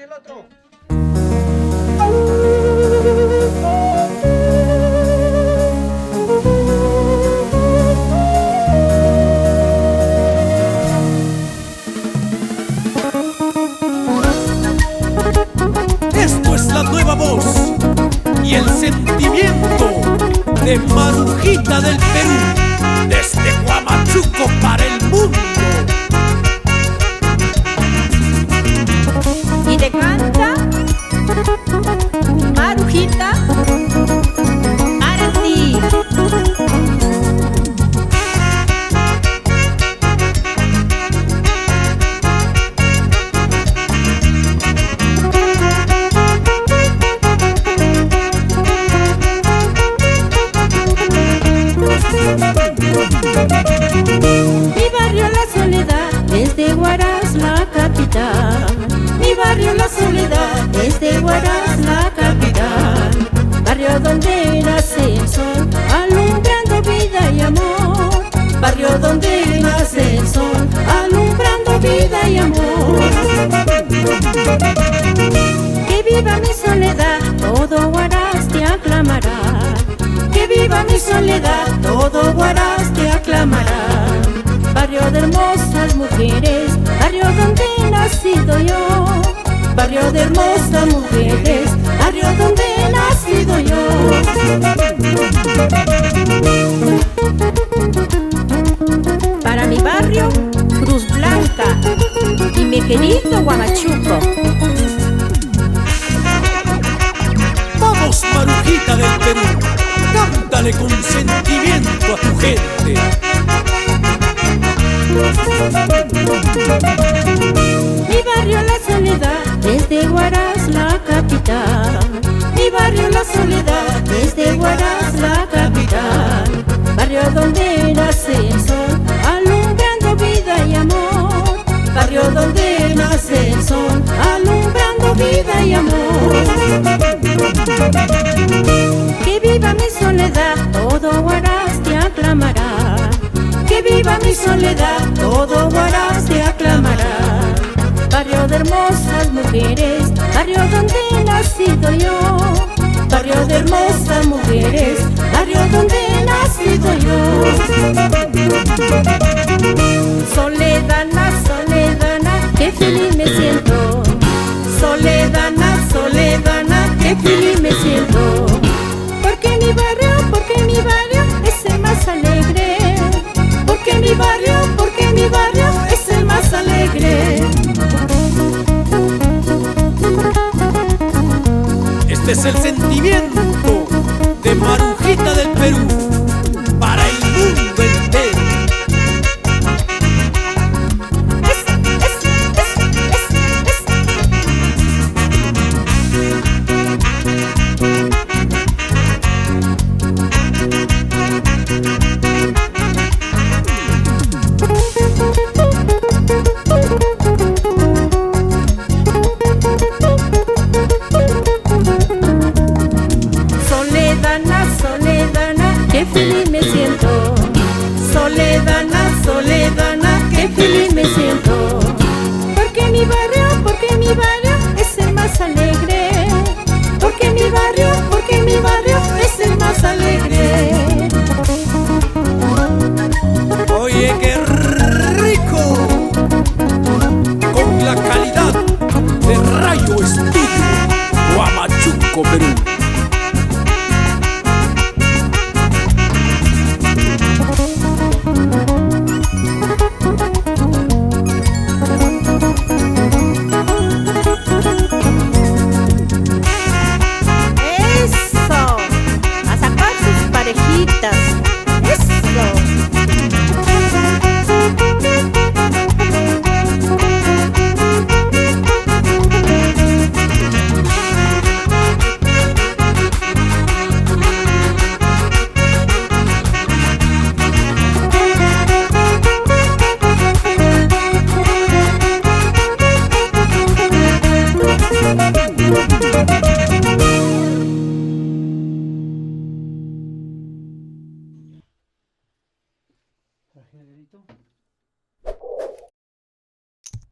el otro. Esto es la nueva voz y el sentimiento de Marujita del Perú, desde Huamachuco para el mundo. Y te canta Marujita para ti. Mi barrio La Soledad, desde Huaraz la capital. Mi barrio La Soledad, desde Huaraz la capital. Barrio donde nace el sol, alumbrando vida y amor. Barrio donde nace el sol, alumbrando vida y amor. Que viva mi soledad, todo Huaraz te aclamará. Que viva mi soledad, todo Huaraz te aclamará. Barrio de hermosas mujeres, barrio donde he nacido yo. Barrio de hermosas mujeres, barrio donde he nacido yo. Para mi barrio, Cruz Blanca y mi querido Huamachuco. Vamos, Marujita del Perú, cántale con sentimiento a tu gente. Mi barrio La Soledad, desde Huaraz la capital. Mi barrio La Soledad, desde Huaraz la capital. Barrio donde nace el sol, alumbrando vida y amor. Barrio donde nace el sol, alumbrando vida y amor. Que viva mi soledad, todo Huaraz te aclamará. Que viva mi soledad, todo Huaraz te aclamará. Barrio de hermosas mujeres, barrio donde he nacido yo. Barrio de hermosas mujeres, barrio donde he nacido yo. Soledana, soledana, qué feliz me siento. Soledana, soledana, qué feliz me siento. Porque mi barrio es el más alegre. Porque mi barrio es el más alegre. Este es el sentimiento de Marujita del Perú para el mundo entero. Soledana, soledana, qué feliz me siento. Soledana, soledana, qué feliz me siento. Porque mi barrio es el más alegre. Porque mi barrio es el más alegre. Oye, qué rico, con la calidad de Rayo Estudio, Huamachuco, Perú.